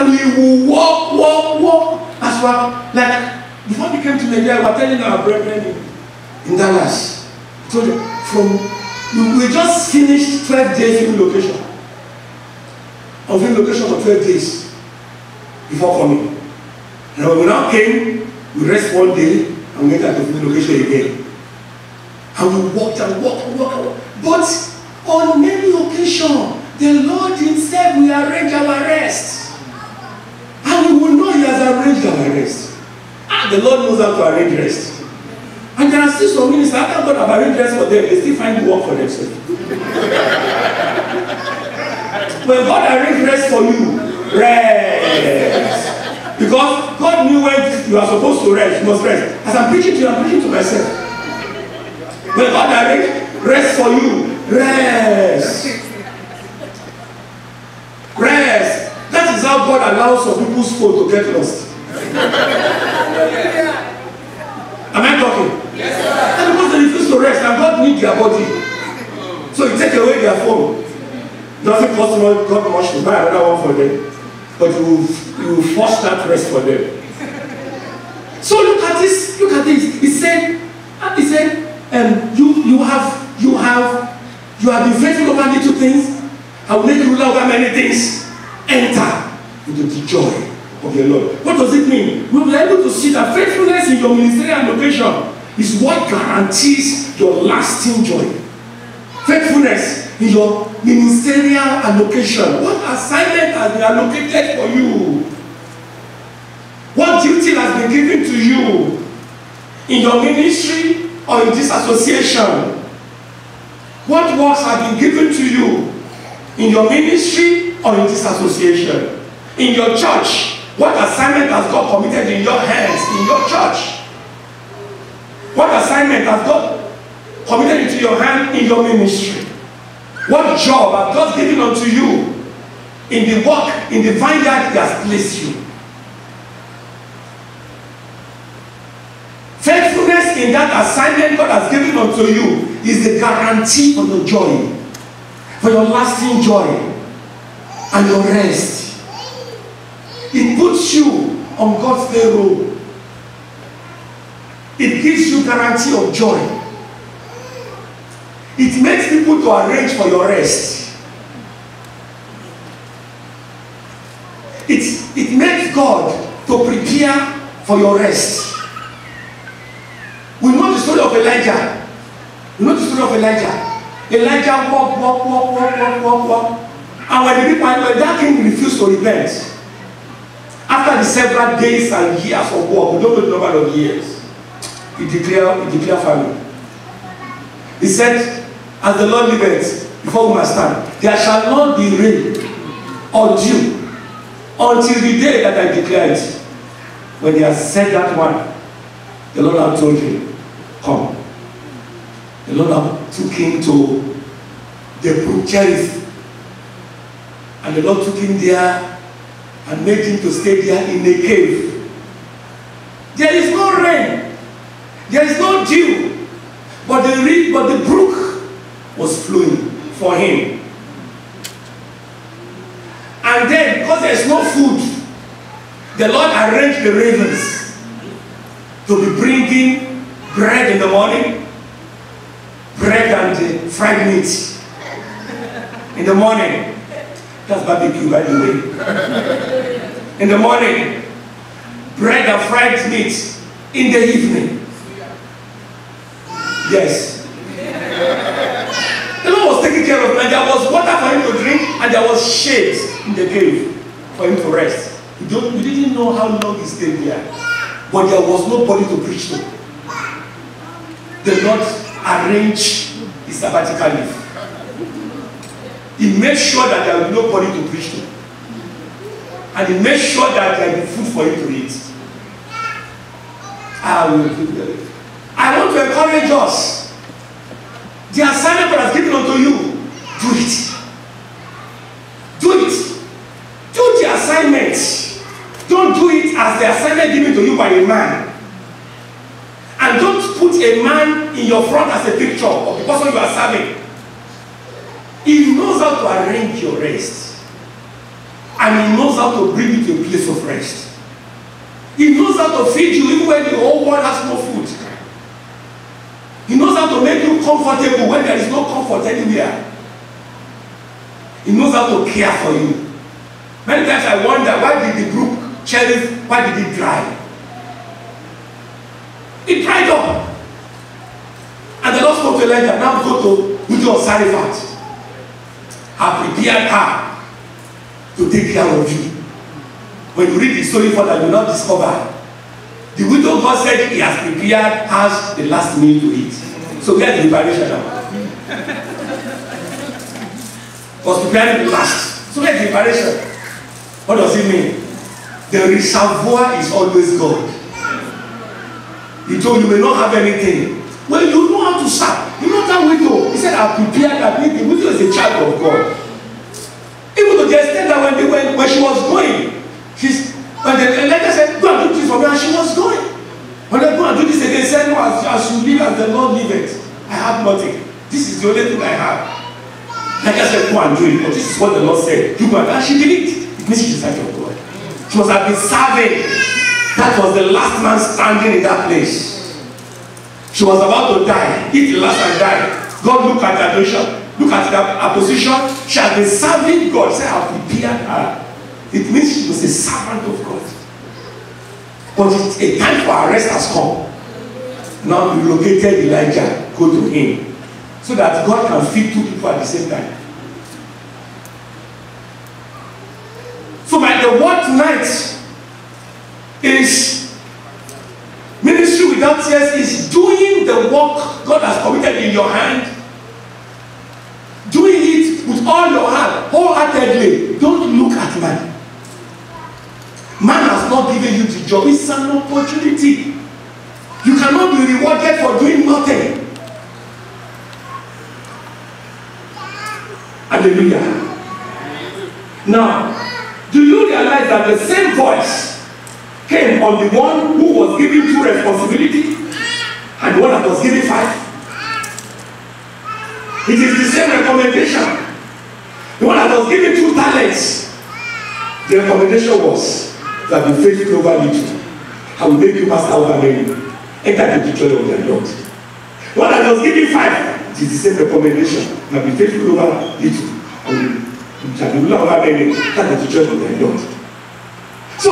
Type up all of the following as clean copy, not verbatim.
and we will walk as well. Like before we came to Nigeria, we were telling our brethren in Dallas, told them we just finished 12 days film location. On film location for 12 days before coming. And when we now came, we rest one day and we went out to film location again. And we walked and walked. But on many occasions, the Lord Himself will arrange our rest. And we will know He has arranged our rest. The Lord knows how to arrange rest. And there are still some ministers, after God have arranged rest for them, they still find work for themselves. When God arranged rest for you, rest. Because God knew when you are supposed to rest, you must rest. As I'm preaching to you, I'm preaching to myself. When God arranged rest for you, rest. Rest. That is how God allows some people's phone to get lost. Am I talking? Yes, sir. And because they refuse to rest, and God needs their body. So you take away their phone. Doesn't cost God much to buy another one for them. But you will force that rest for them. So look at this. He said, you have been faithful over little things. I will make you ruler over many things. Enter into the joy of your Lord. What does it mean? We will be able to see that faithfulness in your ministerial location is what guarantees your lasting joy. Faithfulness in your ministerial allocation. What assignment has been allocated for you? What duty has been given to you in your ministry or in this association? What works have been given to you in your ministry or in this association? In your church, what assignment has God committed in your hands in your church? What assignment has God committed into your hand in your ministry? What job has God given unto you in the work, in the vineyard He has placed you? Faithfulness in that assignment God has given unto you is the guarantee for your joy, for your lasting joy and your rest. It puts you on God's payroll. It gives you guarantee of joy. It makes people to arrange for your rest. It makes God to prepare for your rest. We know the story of Elijah. Elijah walked. And when that king refused to repent, after the several days and years of work, we don't know the number of years, he declared famine. He said, as the Lord liveth, before we must stand, there shall not be rain or dew until the day that I declare it. When he has said that one, the Lord had told him, come. The Lord had took him to the brook Cherith. And the Lord took him there and made him to stay there in a cave. There is no rain. There is no dew. But the brook was flowing for him. And then, because there is no food, the Lord arranged the ravens to be bringing bread in the morning, bread and fried meat in the morning. That's barbecue, by the way. In the morning, bread and fried meat. In the evening, yes. The Lord was taking care of him, and there was water for him to drink, and there was shade in the cave for him to rest. We didn't know how long he stayed there, but there was nobody to preach to. The Lord arranged his sabbatical leave. He made sure that there will be nobody to preach to. And he made sure that there will be food for you to eat. I want to encourage us. The assignment God has given unto you, do it. Do it. Do the assignment. Don't do it as the assignment given to you by a man. And don't put a man in your front as a picture of the person you are serving. He knows how to arrange your rest. And He knows how to bring you to a place of rest. He knows how to feed you even when the whole world has no food. He knows how to make you comfortable when there is no comfort anywhere. He knows how to care for you. Many times I wonder, why did the brook Cherith, why did it dry? It dried up. And the Lord spoke to Elijah, now go to widow of Zarephath. I prepared her to take care of you. When you read the story further, you will not discover. The widow, God said He has prepared us the last meal to eat. So where is the preparation now? Was preparing the last. So where is the preparation? What does it mean? The reservoir is always God. He told you may not have anything. Well, you know how to serve. You know that widow. He said, I prepared that meeting. The widow is a child of God. Even to the extent that when she was going, when the letter said, go and do this for me, and she was going. When they go and do this again, said, no, as you live as the Lord liveth, I have nothing. This is the only thing I have. Like I said, go and do it. But this is what the Lord said. Do it. And she believed. It means she's a child of God. She must have been serving. That was the last man standing in that place. She was about to die. Eat the last and die. God looked at her position. Look at her position. She had been serving God. Say, I have prepared her. It means she was a servant of God. But it's a time for her rest has come. Now we located Elijah. Go to him. So that God can feed two people at the same time. So by the word tonight is ministry without tears is doing the work God has committed in your hand. Doing it with all your heart, wholeheartedly. Don't look at man. Man has not given you the job. It's an opportunity. You cannot be rewarded for doing nothing. Hallelujah. Now, do you realize that the same voice came on the one who was given 2 responsibility and the one that was given 5? It is the same recommendation. The one that was given 2 talents, the recommendation was that be faithful over little. I will make you master over many. Enter the joy of the Lord. The one that was given 5, it is the same recommendation. That be faithful over little. You shall be ruler over many. Enter the joy of the Lord. So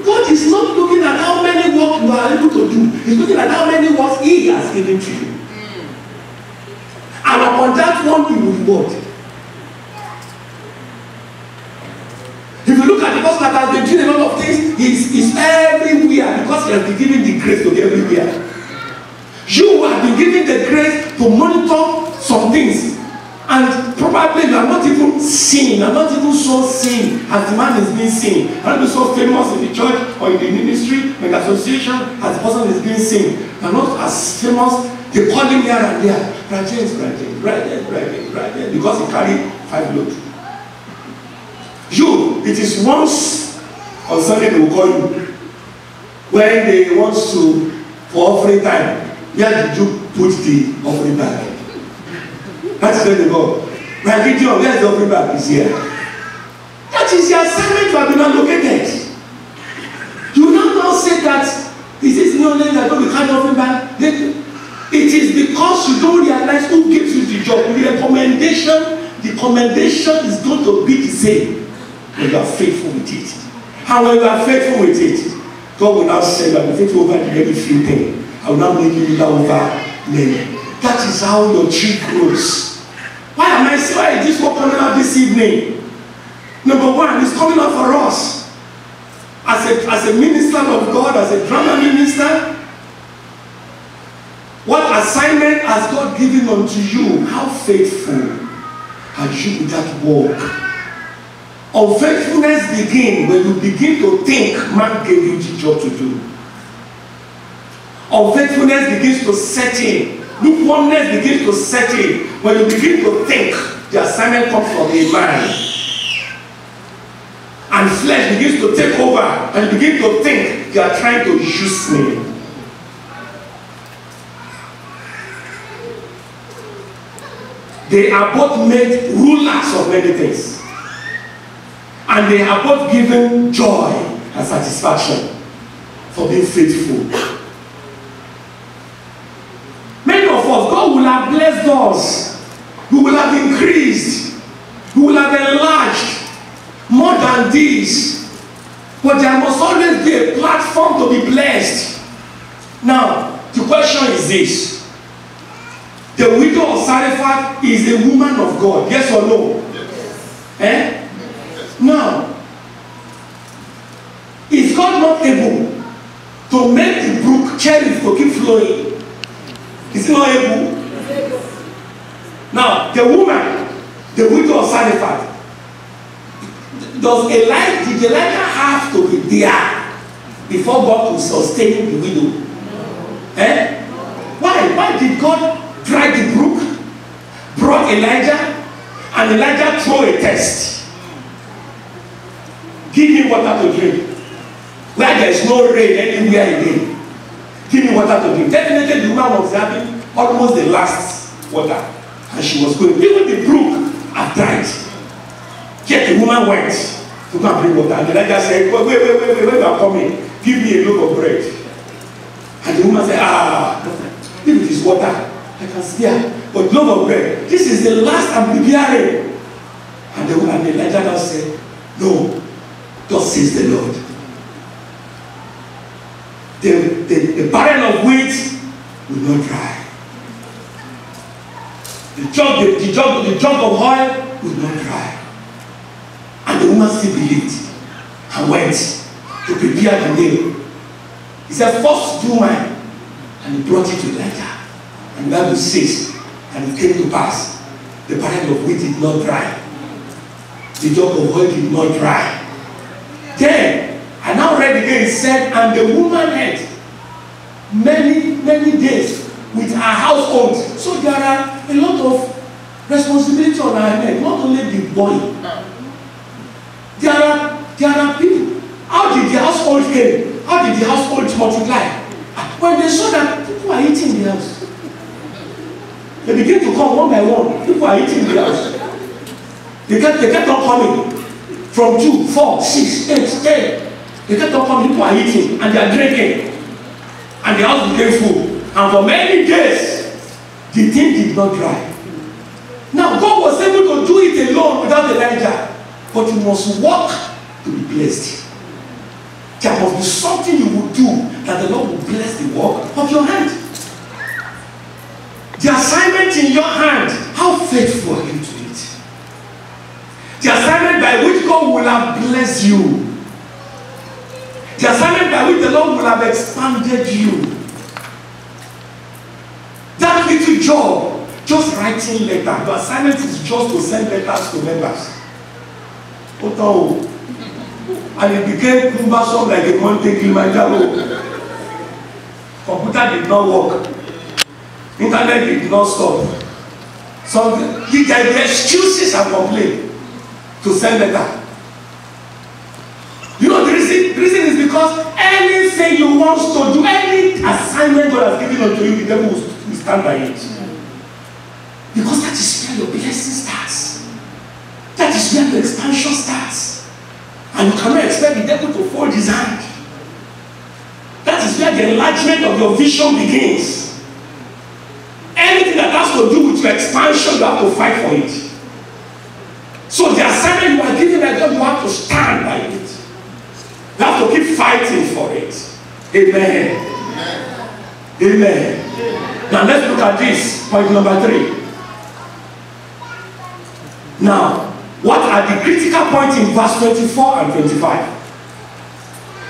God is not looking at how many work you are able to do. He's looking at how many works He has given to you. And upon that one, He will reward. If you look at the person that has been doing a lot of things, he's everywhere because He has been given the grace to be everywhere. You have been given the grace to monitor some things, and probably you are not even seen, you are not even so seen as the man is being seen. You are not so famous in the church or in the ministry, in the association as the person is being seen. You are not as famous. They call him here and there. Right, because he carried 5 loads. You, it is once on Sunday they will call you when they want to for offering time. Where did you put the offering bag? That is where they go. My Gideon, where is the offering bag? Is here. That is the assignment you have been allocated. You will now say that is this new name that we can't offering bag? It is because you don't realize who gives you the job. The commendation is going to be the same when you are faithful with it. And when you are faithful with it, God will now say, I will be faithful over the very few things. I will not make you leader over many. That is how your tree grows. Why am I saying, why is this work coming out this evening? Number one, it's coming out for us. As a minister of God, as a drama minister, what assignment has God given unto you? How faithful are you with that work? Unfaithfulness begins when you begin to think man gave you the job to do. Unfaithfulness begins to set in. Lukewarmness begins to set in when you begin to think the assignment comes from a man. And flesh begins to take over and you begin to think they are trying to use me. They are both made rulers of many things. And they are both given joy and satisfaction for being faithful. Many of us, God will have blessed us. We will have increased. We will have enlarged more than this. But there must always be a platform to be blessed. Now, the question is this. The widow of Zarephath is a woman of God. Yes or no? Yes. Now, is God not able to make the brook Cherith to keep flowing? Is he not able? Now, the woman, the widow of Zarephath, did Elijah have to be there before God could sustain the widow? Why did God dry the brook, brought Elijah, and Elijah threw a test? Give me water to drink. Where there is no rain anywhere again, give me water to drink. Definitely the woman was having almost the last water, and she was going. Even the brook had dried. Yet the woman went to go and bring water, and Elijah said, wait, you are coming, give me a loaf of bread. And the woman said, if it is water, I can spare, but loaf of bread, this is the last I'm preparing. And Elijah now said, no, thus says the Lord. The barrel of wheat will not dry. The jug of oil will not dry. And the woman still believed and went to prepare the meal. He said, first do mine. And he brought it to Elijah. And the Bible says, and it came to pass, the barrel of wheat did not dry. The jug of oil did not dry. Then, I now read again, it said, and the woman had many days with her household. So there are a lot of responsibility on her head, not only the boy. There are people. How did the household came? How did the household multiply? When they saw that people are eating in the house, they began to come one by one. People are eating in the house. They kept on coming. From 2, 4, 6, 8, 10. They kept on coming. People are eating and they are drinking. And the house became full. And for many days, the thing did not dry. Now, God was able to do it alone without Elijah. But you must work to be blessed. There must be something you will do that the Lord will bless the work of your hand. The assignment in your hand, how faithful are you to it? The assignment by which God will have blessed you. The assignment by which the Lord will have expanded you. That little job, just writing letters. The assignment is just to send letters to members. And it became cumbersome like a mountain Kilimanjaro. Computer did not work. Internet did not stop. So there were excuses and complaints to send letter. You know the reason is because anything you want to do, any assignment God has given unto you, the devil will stand by it. Because that is where your blessing starts. That is where the expansion starts. And you cannot expect the devil to fold his hand. That is where the enlargement of your vision begins. Anything that has to do with your expansion, you have to fight for it. So the assignment you are given by God, you have to stand by it. You have to keep fighting for it. Amen. Amen. Now let's look at this, point number 3. Now, what are the critical points in verse 24 and 25?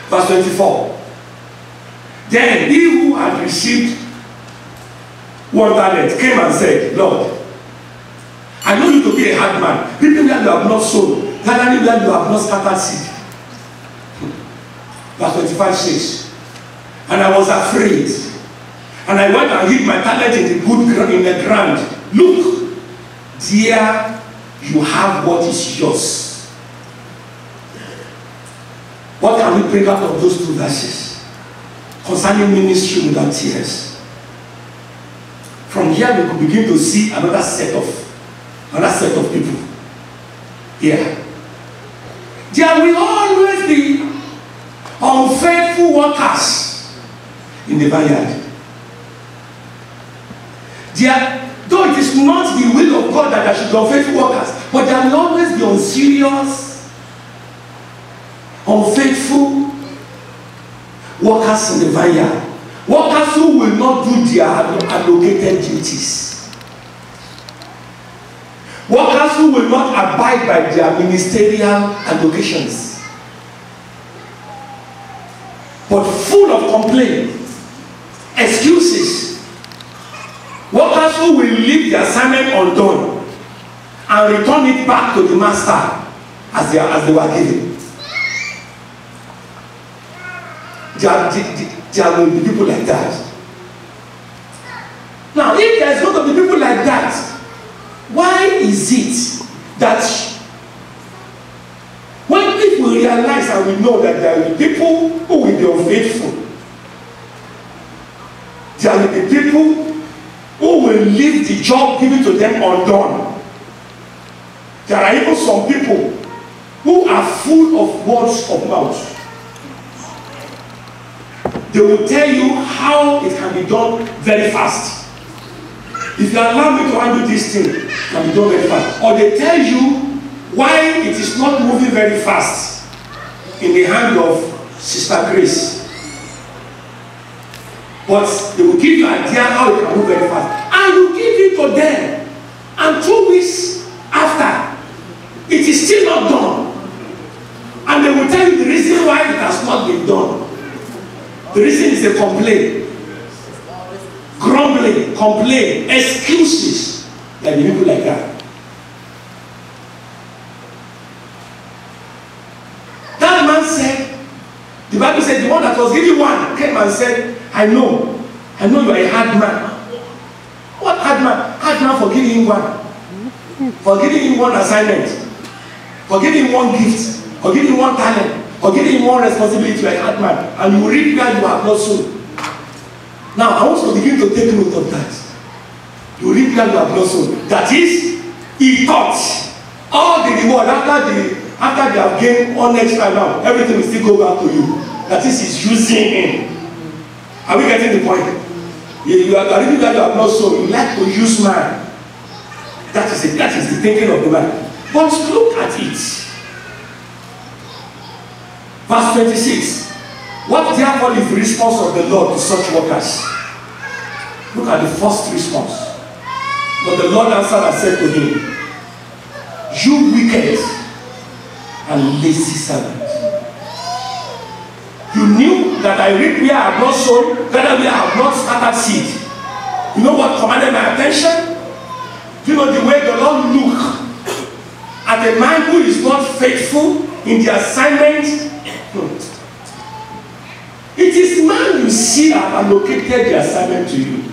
Verse 24. Then he who had received 1 talent came and said, Lord, I know you to be a hard man, reaping where you have not sown, gathering where you have not scattered seed. Verse 25 says, and I was afraid, and I went and hid my talent in the ground. Look, there you have what is yours. What can we bring out of those 2 verses concerning ministry without tears? From here we could begin to see another set of people. Here, There will always be unfaithful workers in the vineyard. Though it is not the will of God that there should be unfaithful workers, but there will always be unserious, unfaithful workers in the vineyard. Workers who will not do their allocated duties. Workers who will not abide by their ministerial allocations. But full of complaint, excuses. Workers who will leave the assignment undone and return it back to the master as they were given. There will be people like that. Now, if there is going to be people like that, why is it that when people realize and we know that there will be people who will be unfaithful, there will be people who will leave the job given to them undone. There are even some people who are full of words of mouth. They will tell you how it can be done very fast. If you allow me to handle this thing, it can be done very fast. Or they tell you why it is not moving very fast in the hand of Sister Grace. But they will give you an idea how it can move very fast. And you give it to them. And 2 weeks after, it is still not done. And they will tell you the reason why it has not been done. The reason is a complaint. Grumbling, complaint, excuses. There are people like that. That man said, the Bible said, the one that was giving one came and said, I know you are a hard man. What hard man? Hard man for giving him one. For giving him one assignment. For giving him one gift. For giving him one talent. For giving him one responsibility to a hard man. And you will reap where you have not sown. Now, I want you to begin to take note of that. You will reap where you have not sown. That is, he thought all the reward after they have gained one extra now, everything will still go back to you. That is, he's using him. Are we getting the point? You are reaping where you have not sown. You like to use man. That is the thinking of the man. But look at it. Verse 26. What therefore is the response of the Lord to such workers? Look at the first response. But the Lord answered and said to him, you wicked and lazy servant. You knew that I reap where I have not sown, whether where I have not scattered seed. You know what commanded my attention? Do you know the way the Lord look at a man who is not faithful in the assignment? It is man you see have allocated the assignment to you.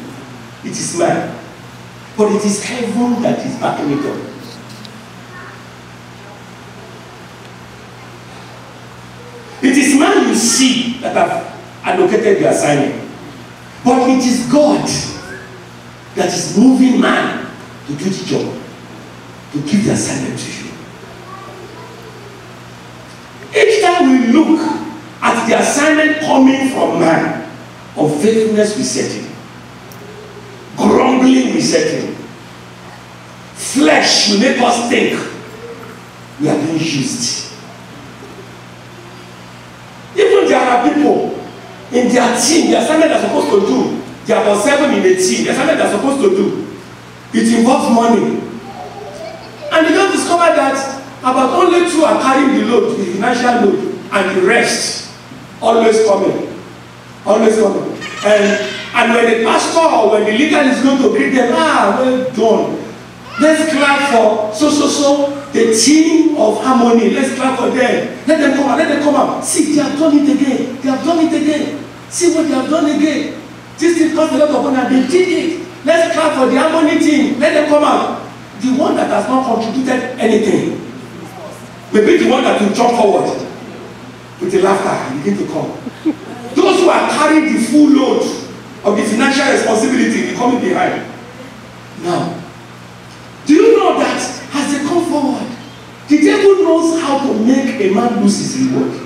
It is man. But it is heaven that is backing it up. It is man you see that have allocated the assignment. But it is God that is moving man to do the job, to give the assignment to you. Each time we look at the assignment coming from man, unfaithfulness will set in. Grumbling will set in. Flesh will make us think we are being used. Even there are people in their team, the assignment they are supposed to do, there are about 7 in a team, the assignment they are supposed to do, it involves money. And you don't discover that about only 2 are carrying the load, the financial load, and the rest always coming. Always coming. And when the pastor or when the leader is going to greet them, well done. Let's clap for so, the team of harmony. Let's clap for them. Let them come out, let them come out. See, they have done it again. They have done it again. See what they have done again. This thing cost a lot of money and they did it. Let's clap for the harmony team. Let them come out. The one that has not contributed anything will be the one that will jump forward with the laughter and begin to come. Those who are carrying the full load of the financial responsibility will be coming behind. Now, do you know that as they come forward, the devil knows how how to make a man lose his reward.